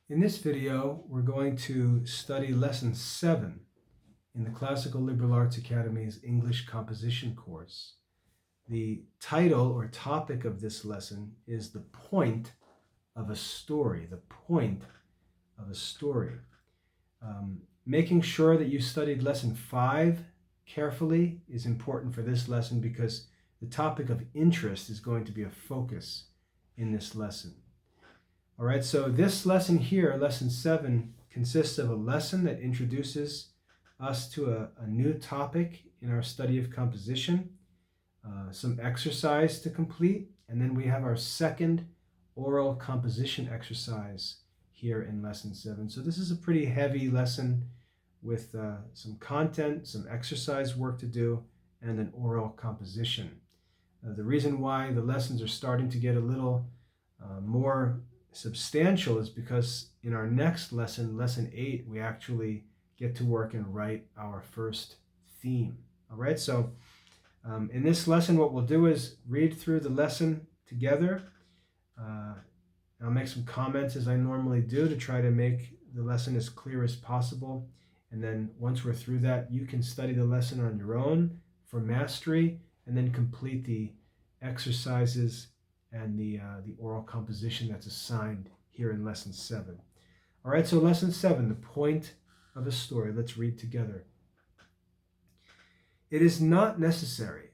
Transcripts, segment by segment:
In this video, we're going to study Lesson 7 in the Classical Liberal Arts Academy's English Composition course. The title or topic of this lesson is the point of a story, the point of a story. Making sure that you studied Lesson 5 carefully is important for this lesson because the topic of interest is going to be a focus in this lesson. All right, so this lesson here, Lesson 7, consists of a lesson that introduces us to a new topic in our study of composition, some exercise to complete, and then we have our second oral composition exercise here in Lesson 7. So this is a pretty heavy lesson with some content, some exercise work to do, and an oral composition. The reason why the lessons are starting to get a little more substantial is because in our next lesson, Lesson 8, we actually get to work and write our first theme. All right, so in this lesson, what we'll do is read through the lesson together. I'll make some comments as I normally do to try to make the lesson as clear as possible. And then once we're through that, you can study the lesson on your own for mastery and then complete the exercises and the oral composition that's assigned here in Lesson 7. All right, so Lesson 7, the point of a story. Let's read together. It is not necessary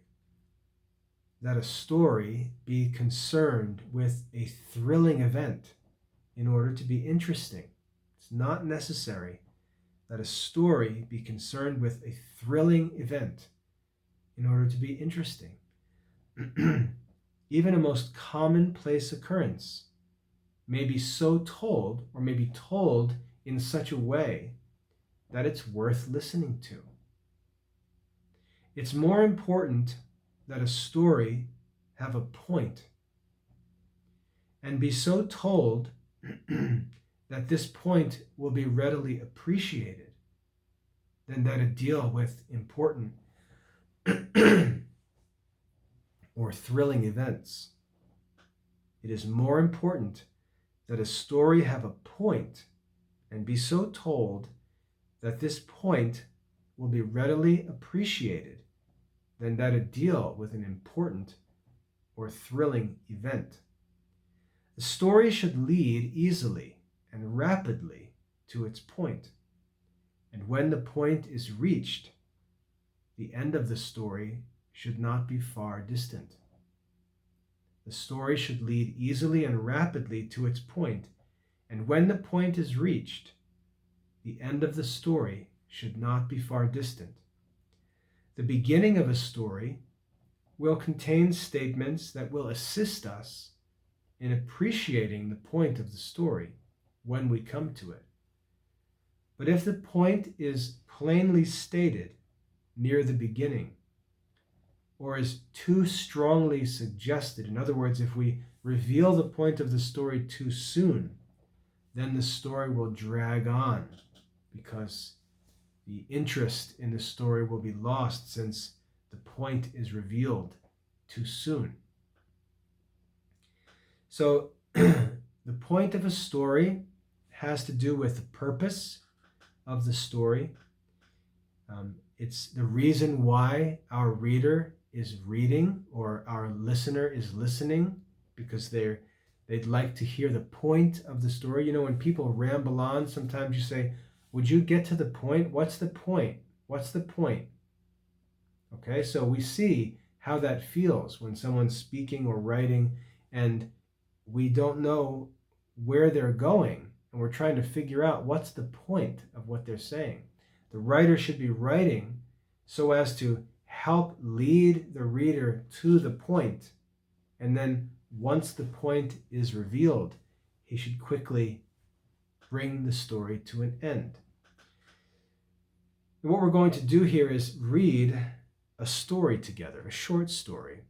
that a story be concerned with a thrilling event in order to be interesting. It's not necessary that a story be concerned with a thrilling event in order to be interesting. Even a most commonplace occurrence may be so told or may be told in such a way that it's worth listening to. It's more important that a story have a point and be so told that this point will be readily appreciated than that it deal with important or thrilling events. It is more important that a story have a point and be so told that this point will be readily appreciated than that it deal with an important or thrilling event. The story should lead easily and rapidly to its point, and when the point is reached, the end of the story should not be far distant. The story should lead easily and rapidly to its point, and when the point is reached, the end of the story should not be far distant. The beginning of a story will contain statements that will assist us in appreciating the point of the story when we come to it. But if the point is plainly stated near the beginning, or is too strongly suggested, in other words, if we reveal the point of the story too soon, then the story will drag on because the interest in the story will be lost since the point is revealed too soon. So the point of a story has to do with the purpose of the story. It's the reason why our reader is reading or our listener is listening, because they'd like to hear the point of the story. You know, when people ramble on, sometimes you say, would you get to the point? What's the point? What's the point? Okay, so we see how that feels when someone's speaking or writing and we don't know where they're going and we're trying to figure out what's the point of what they're saying. The writer should be writing so as to help lead the reader to the point, and then once the point is revealed, he should quickly bring the story to an end. And what we're going to do here is read a story together, a short story.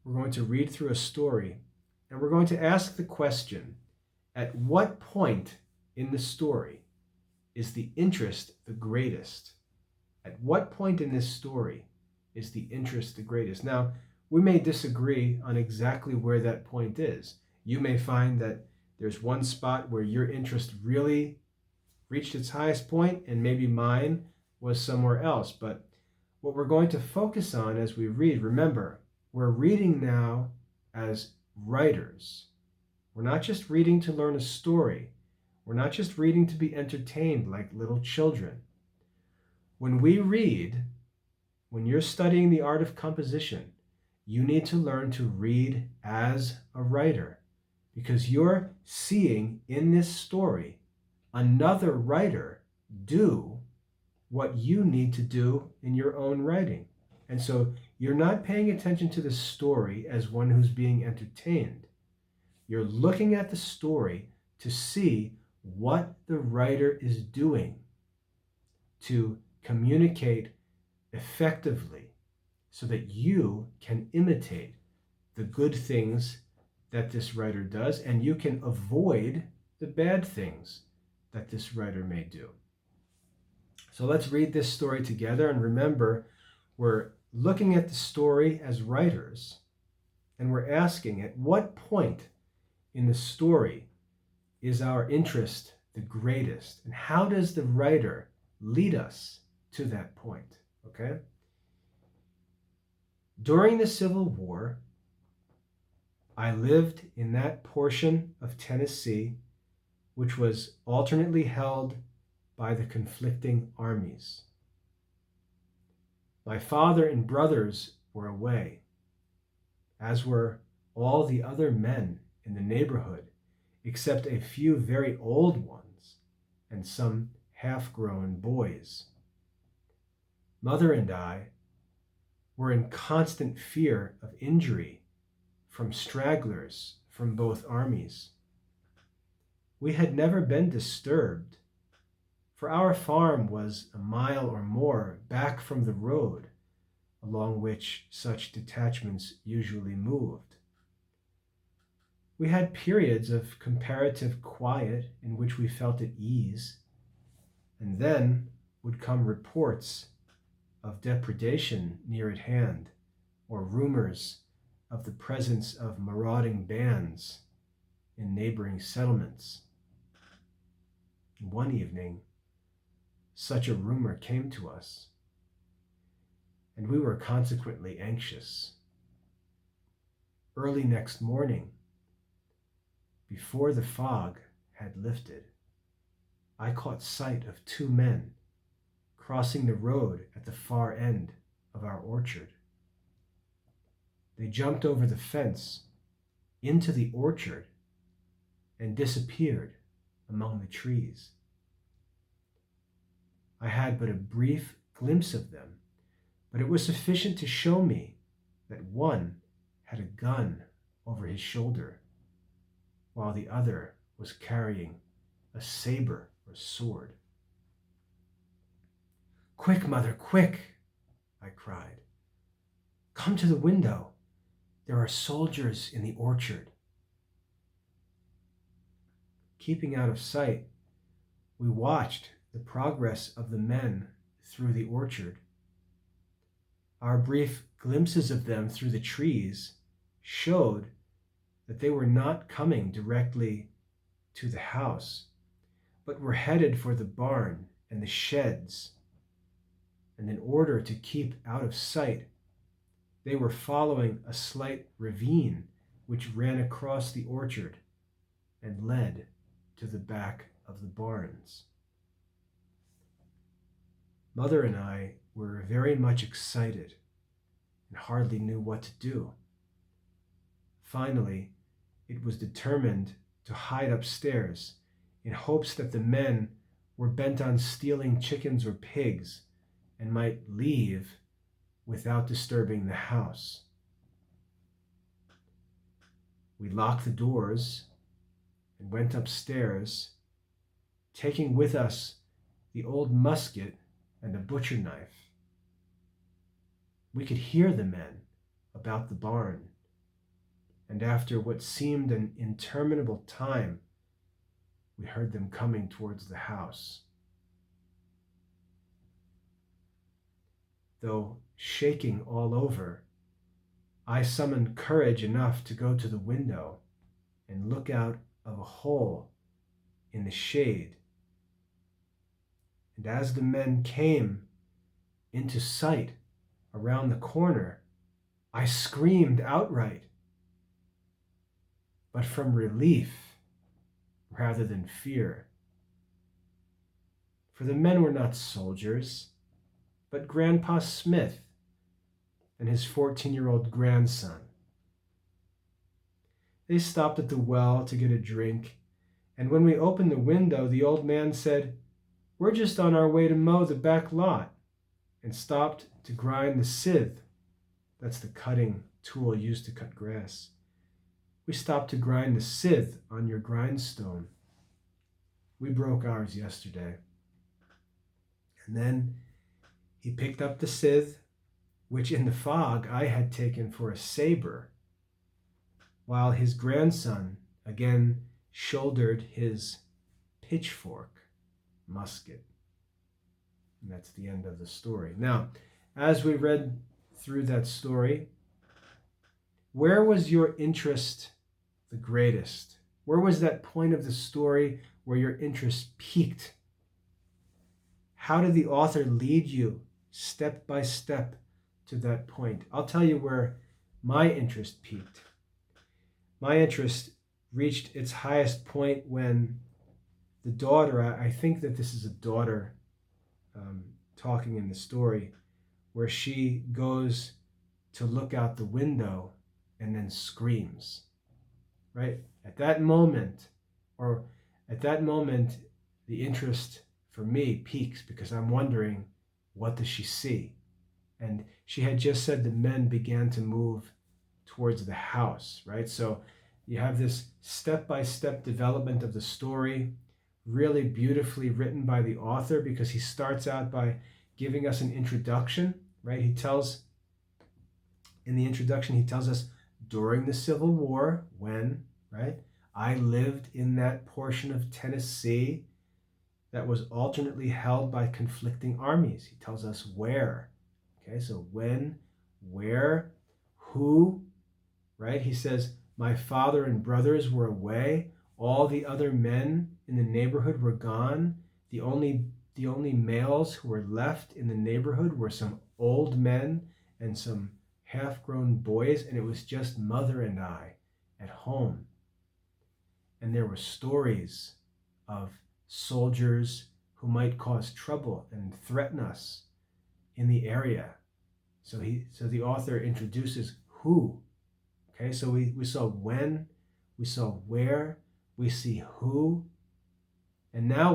We're going to read through a story, and we're going to ask the question, at what point in the story is the interest the greatest? At what point in this story is the interest the greatest? Now, we may disagree on exactly where that point is. You may find that There's one spot where your interest really reached its highest point, and maybe mine was somewhere else. But what we're going to focus on as we read, remember, we're reading now as writers. We're not just reading to learn a story. We're not just reading to be entertained like little children. When we read, when you're studying the art of composition, you need to learn to read as a writer, because you're seeing in this story another writer do what you need to do in your own writing. And so you're not paying attention to the story as one who's being entertained. You're looking at the story to see what the writer is doing to communicate effectively so that you can imitate the good things that this writer does, and you can avoid the bad things that this writer may do. So let's read this story together, and remember, we're looking at the story as writers, and we're asking, at what point in the story is our interest the greatest, and how does the writer lead us to that point? Okay? During the Civil War, I lived in that portion of Tennessee which was alternately held by the conflicting armies. My father and brothers were away, as were all the other men in the neighborhood, except a few very old ones and some half-grown boys. Mother and I were in constant fear of injury from stragglers from both armies. We had never been disturbed, for our farm was a mile or more back from the road along which such detachments usually moved. We had periods of comparative quiet in which we felt at ease, and then would come reports of depredation near at hand, or rumors of the presence of marauding bands in neighboring settlements. One evening, such a rumor came to us, and we were consequently anxious. Early next morning, before the fog had lifted, I caught sight of two men crossing the road at the far end of our orchard. They jumped over the fence into the orchard and disappeared among the trees. I had but a brief glimpse of them, but it was sufficient to show me that one had a gun over his shoulder, while the other was carrying a saber or sword. "Quick, mother, quick!" I cried. "Come to the window. There are soldiers in the orchard." Keeping out of sight, we watched the progress of the men through the orchard. Our brief glimpses of them through the trees showed that they were not coming directly to the house, but were headed for the barn and the sheds. And in order to keep out of sight, they were following a slight ravine which ran across the orchard and led to the back of the barns. Mother and I were very much excited and hardly knew what to do. Finally, it was determined to hide upstairs in hopes that the men were bent on stealing chickens or pigs and might leave without disturbing the house. We locked the doors and went upstairs, taking with us the old musket and a butcher knife. We could hear the men about the barn, and after what seemed an interminable time, we heard them coming towards the house. Though shaking all over, I summoned courage enough to go to the window and look out of a hole in the shade. And as the men came into sight around the corner, I screamed outright, but from relief rather than fear. For the men were not soldiers, but Grandpa Smith and his 14-year-old grandson. They stopped at the well to get a drink, and when we opened the window, the old man said, "We're just on our way to mow the back lot," and stopped to grind the scythe. That's the cutting tool used to cut grass. "We stopped to grind the scythe on your grindstone. We broke ours yesterday." And then he picked up the scythe, which in the fog I had taken for a saber, while his grandson again shouldered his pitchfork musket. And that's the end of the story. Now, as we read through that story, where was your interest the greatest? Where was that point of the story where your interest peaked? How did the author lead you step by step to that point? I'll tell you where my interest peaked. My interest reached its highest point when the daughter, I think that this is a daughter talking in the story, where she goes to look out the window and then screams, right? At that moment, the interest for me peaks because I'm wondering, what does she see? And she had just said the men began to move towards the house, right? So you have this step-by-step development of the story, really beautifully written by the author, because he starts out by giving us an introduction, right? In the introduction, he tells us during the Civil War, when, right, I lived in that portion of Tennessee that was alternately held by conflicting armies. He tells us where. Okay, so when, where, who, right? He says, my father and brothers were away. All the other men in the neighborhood were gone. The only males who were left in the neighborhood were some old men and some half-grown boys, and it was just mother and I at home. And there were stories of soldiers who might cause trouble and threaten us in the area. So the author introduces who. Okay, so we saw when, we saw where, we see who, and now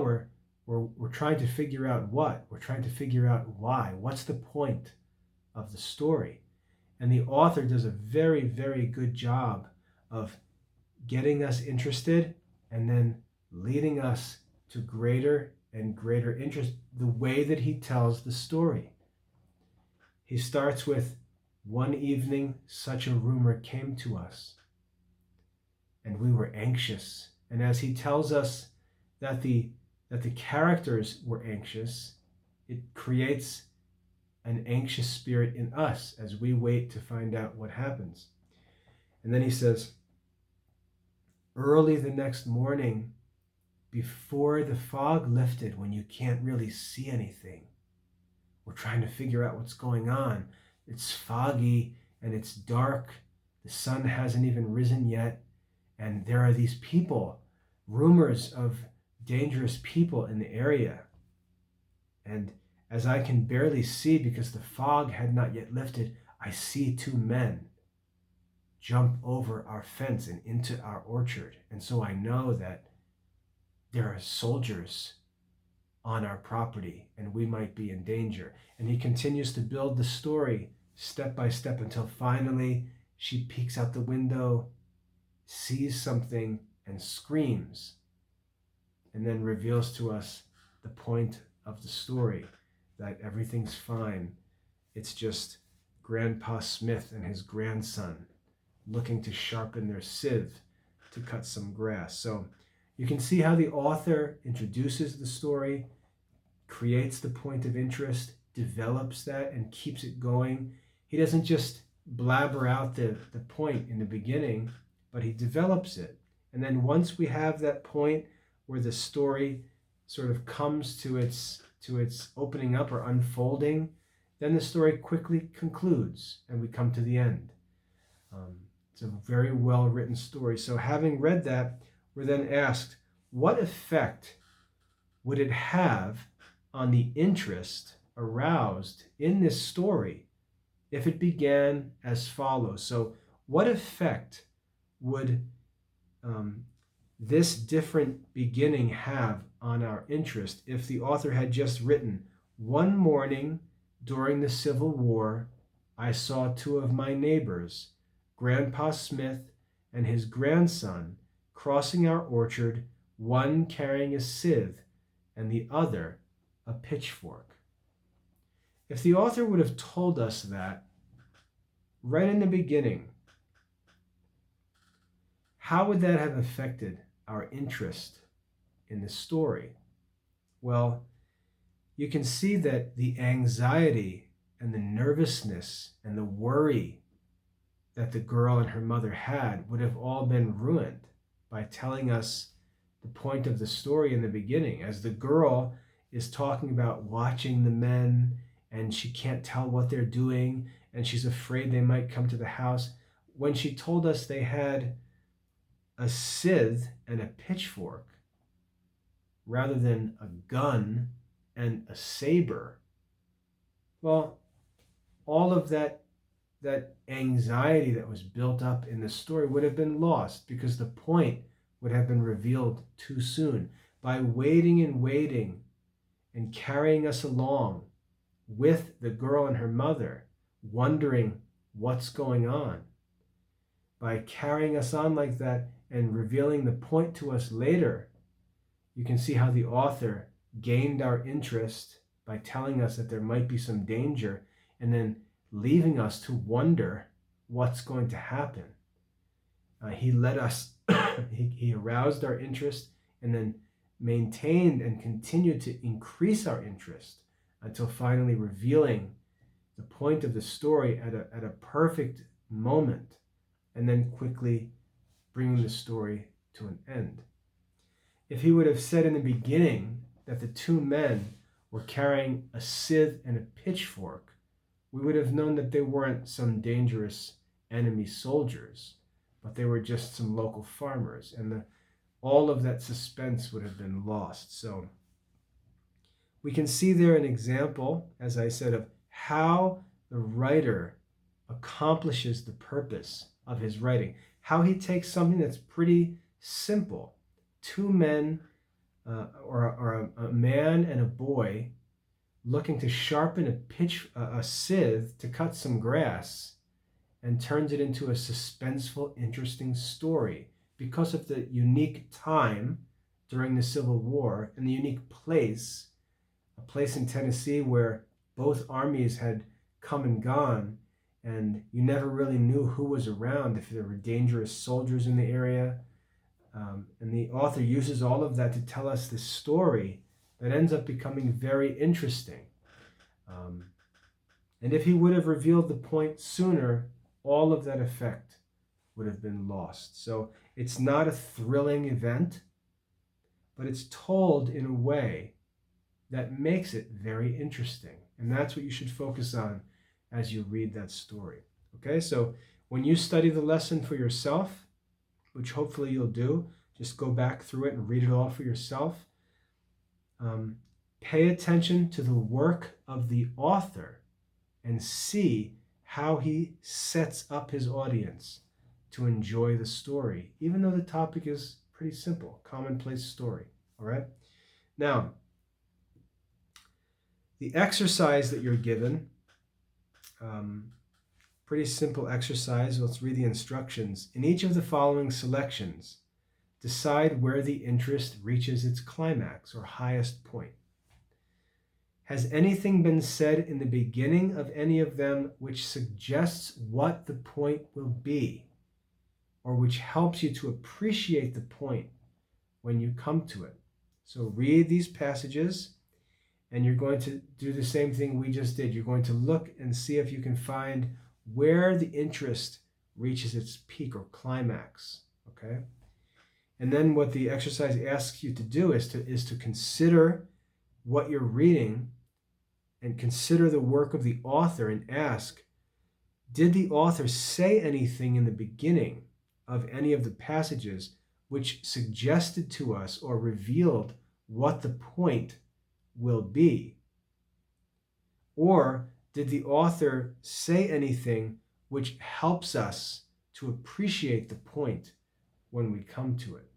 we're trying to figure out what. We're trying to figure out why. What's the point of the story? And the author does a very, very good job of getting us interested and then leading us to greater and greater interest the way that he tells the story. He starts with, one evening such a rumor came to us, and we were anxious. And as he tells us that the characters were anxious, it creates an anxious spirit in us as we wait to find out what happens. And then he says, early the next morning, before the fog lifted, when you can't really see anything, we're trying to figure out what's going on. It's foggy and it's dark. The sun hasn't even risen yet. And there are these people, rumors of dangerous people in the area. And as I can barely see because the fog had not yet lifted, I see two men jump over our fence and into our orchard. And so I know that there are soldiers on our property and we might be in danger. And he continues to build the story step by step until finally she peeks out the window, sees something, and screams, and then reveals to us the point of the story, that everything's fine. It's just Grandpa Smith and his grandson looking to sharpen their scythe to cut some grass. So you can see how the author introduces the story, creates the point of interest, develops that, and keeps it going. He doesn't just blabber out the point in the beginning, but he develops it. And then once we have that point where the story sort of comes to its opening up or unfolding, then the story quickly concludes and we come to the end. It's a very well written story. So having read that, we're then asked, what effect would it have on the interest aroused in this story if it began as follows? So what effect would this different beginning have on our interest if the author had just written, one morning during the Civil War, I saw two of my neighbors, Grandpa Smith and his grandson, crossing our orchard, one carrying a sieve and the other a pitchfork. If the author would have told us that right in the beginning, how would that have affected our interest in the story? Well, you can see that the anxiety and the nervousness and the worry that the girl and her mother had would have all been ruined by telling us the point of the story in the beginning. As the girl is talking about watching the men and she can't tell what they're doing and she's afraid they might come to the house, when she told us they had a scythe and a pitchfork rather than a gun and a saber, well, all of that anxiety that was built up in the story would have been lost because the point would have been revealed too soon. By waiting and carrying us along with the girl and her mother, wondering what's going on, by carrying us on like that and revealing the point to us later, you can see how the author gained our interest by telling us that there might be some danger and then leaving us to wonder what's going to happen. He let us, he aroused our interest and then maintained and continued to increase our interest until finally revealing the point of the story at a perfect moment and then quickly bringing the story to an end. If he would have said in the beginning that the two men were carrying a scythe and a pitchfork, we would have known that they weren't some dangerous enemy soldiers, but they were just some local farmers, and all of that suspense would have been lost. So we can see there an example, as I said, of how the writer accomplishes the purpose of his writing, how he takes something that's pretty simple, two men or a man and a boy looking to sharpen a scythe to cut some grass, and turns it into a suspenseful, interesting story because of the unique time during the Civil War and the unique place, a place in Tennessee where both armies had come and gone, and you never really knew who was around, if there were dangerous soldiers in the area. And the author uses all of that to tell us this story that ends up becoming very interesting. And if he would have revealed the point sooner, all of that effect would have been lost. So it's not a thrilling event, but it's told in a way that makes it very interesting. And that's what you should focus on as you read that story. Okay, so when you study the lesson for yourself, which hopefully you'll do, just go back through it and read it all for yourself. Pay attention to the work of the author and see how he sets up his audience to enjoy the story, even though the topic is pretty simple, commonplace story. All right? Now, the exercise that you're given, pretty simple exercise. Let's read the instructions. In each of the following selections, decide where the interest reaches its climax or highest point. Has anything been said in the beginning of any of them which suggests what the point will be, or which helps you to appreciate the point when you come to it? So read these passages, and you're going to do the same thing we just did. You're going to look and see if you can find where the interest reaches its peak or climax, okay? And then what the exercise asks you to do is to consider what you're reading and consider the work of the author and ask, did the author say anything in the beginning of any of the passages which suggested to us or revealed what the point will be? Or did the author say anything which helps us to appreciate the point when we come to it?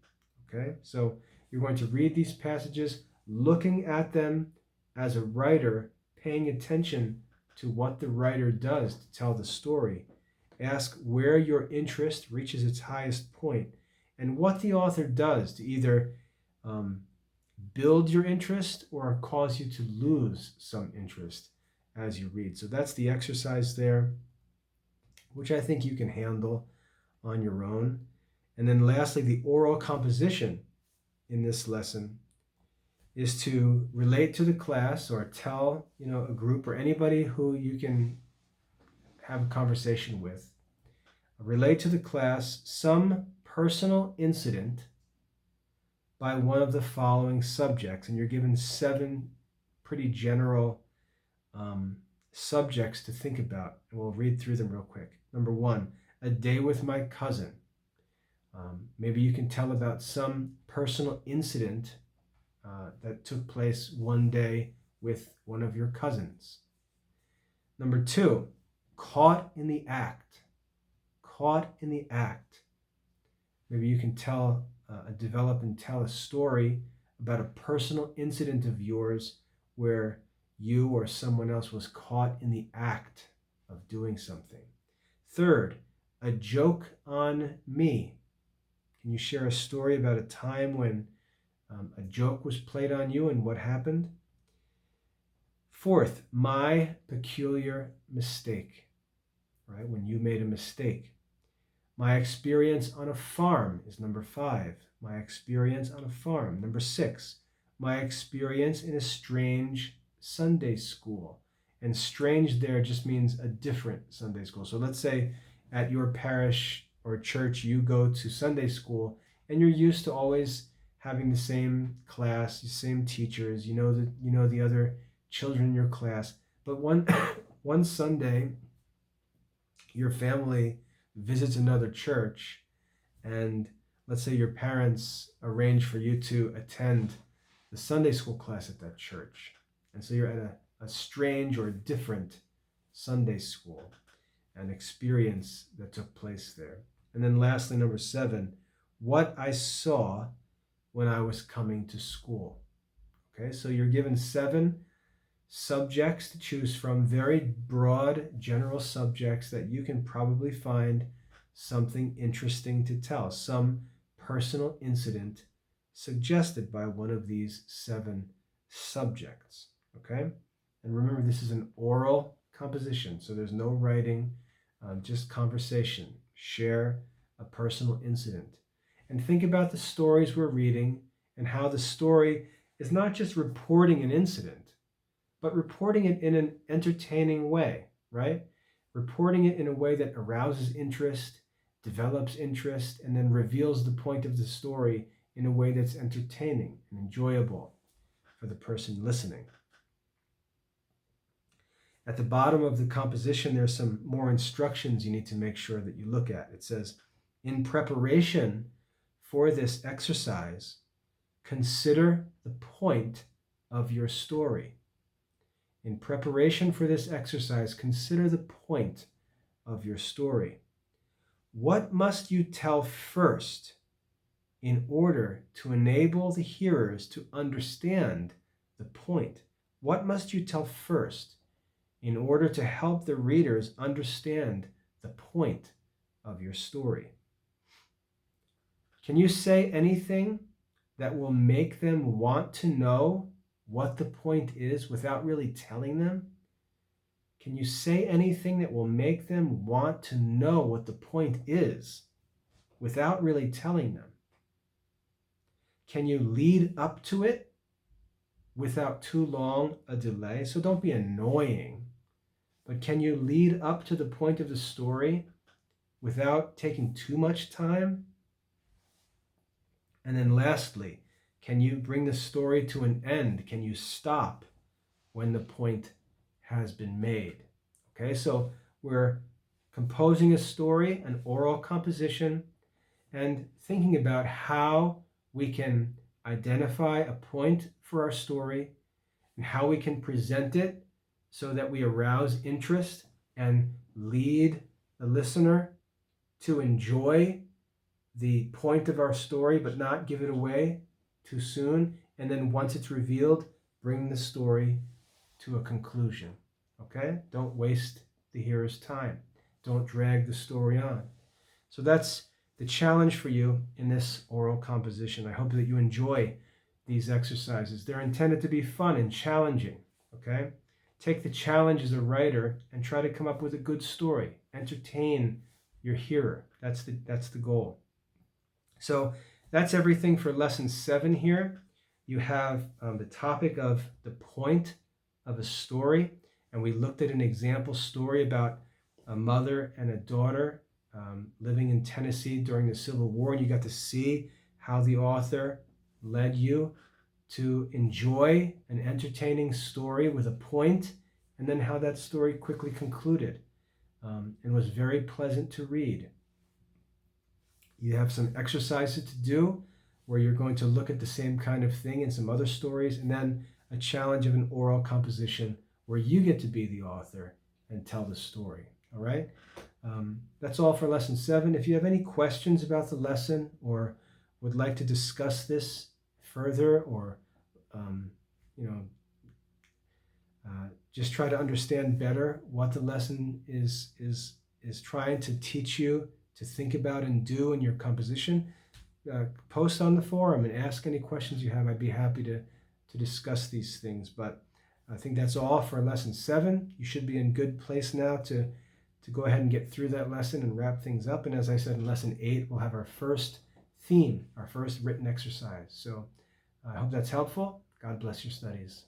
Okay, so you're going to read these passages, looking at them as a writer, paying attention to what the writer does to tell the story. Ask where your interest reaches its highest point and what the author does to either build your interest or cause you to lose some interest as you read. So that's the exercise there, which I think you can handle on your own. And then lastly, the oral composition in this lesson is to relate to the class or tell, a group or anybody who you can have a conversation with. Relate to the class some personal incident by one of the following subjects. And you're given 7 pretty general subjects to think about. And we'll read through them real quick. Number 1, a day with my cousin. Maybe you can tell about some personal incident that took place one day with one of your cousins. Number 2, caught in the act. Caught in the act. Maybe you can develop and tell a story about a personal incident of yours where you or someone else was caught in the act of doing something. Third, a joke on me. Can you share a story about a time when a joke was played on you and what happened? Fourth, my peculiar mistake, right? When you made a mistake. My experience on a farm is number 5. My experience on a farm. Number 6, my experience in a strange Sunday school. And strange there just means a different Sunday school. So let's say at your parish or church, you go to Sunday school and you're used to always having the same class, the same teachers, you know the other children in your class. But one Sunday, your family visits another church, and let's say your parents arrange for you to attend the Sunday school class at that church. And so you're at a strange or different Sunday school, an experience that took place there. And then lastly, number 7, what I saw when I was coming to school. Okay, so you're given 7 subjects to choose from, very broad, general subjects that you can probably find something interesting to tell, some personal incident suggested by one of these 7 subjects. Okay, and remember, this is an oral composition, so there's no writing, just conversation. Share a personal incident. And think about the stories we're reading and how the story is not just reporting an incident, but reporting it in an entertaining way, right? Reporting it in a way that arouses interest, develops interest, and then reveals the point of the story in a way that's entertaining and enjoyable for the person listening. At the bottom of the composition, there's some more instructions you need to make sure that you look at. It says, in preparation for this exercise, consider the point of your story. In preparation for this exercise, consider the point of your story. What must you tell first in order to enable the hearers to understand the point? What must you tell first in order to help the readers understand the point of your story? Can you say anything that will make them want to know what the point is without really telling them? Can you say anything that will make them want to know what the point is without really telling them? Can you lead up to it without too long a delay? So don't be annoying, but can you lead up to the point of the story without taking too much time? And then lastly, can you bring the story to an end? Can you stop when the point has been made? Okay, so we're composing a story, an oral composition, and thinking about how we can identify a point for our story and how we can present it so that we arouse interest and lead the listener to enjoy the point of our story but not give it away too soon. And then once it's revealed, bring the story to a conclusion. Okay? Don't waste the hearer's time. Don't drag the story on. So that's the challenge for you in this oral composition. I hope that you enjoy these exercises. They're intended to be fun and challenging. Okay? Take the challenge as a writer and try to come up with a good story. Entertain your hearer. That's the goal. So that's everything for lesson 7 here. You have the topic of the point of a story, and we looked at an example story about a mother and a daughter living in Tennessee during the Civil War, and you got to see how the author led you to enjoy an entertaining story with a point, and then how that story quickly concluded and was very pleasant to read. You have some exercises to do where you're going to look at the same kind of thing in some other stories, and then a challenge of an oral composition where you get to be the author and tell the story. All right? That's all for lesson 7. If you have any questions about the lesson or would like to discuss this further, or just try to understand better what the lesson is trying to teach you to think about and do in your composition, post on the forum and ask any questions you have. I'd be happy to discuss these things. But I think that's all for lesson 7. You should be in good place now to go ahead and get through that lesson and wrap things up. And as I said, in lesson 8, we'll have our first theme, our first written exercise. So I hope that's helpful. God bless your studies.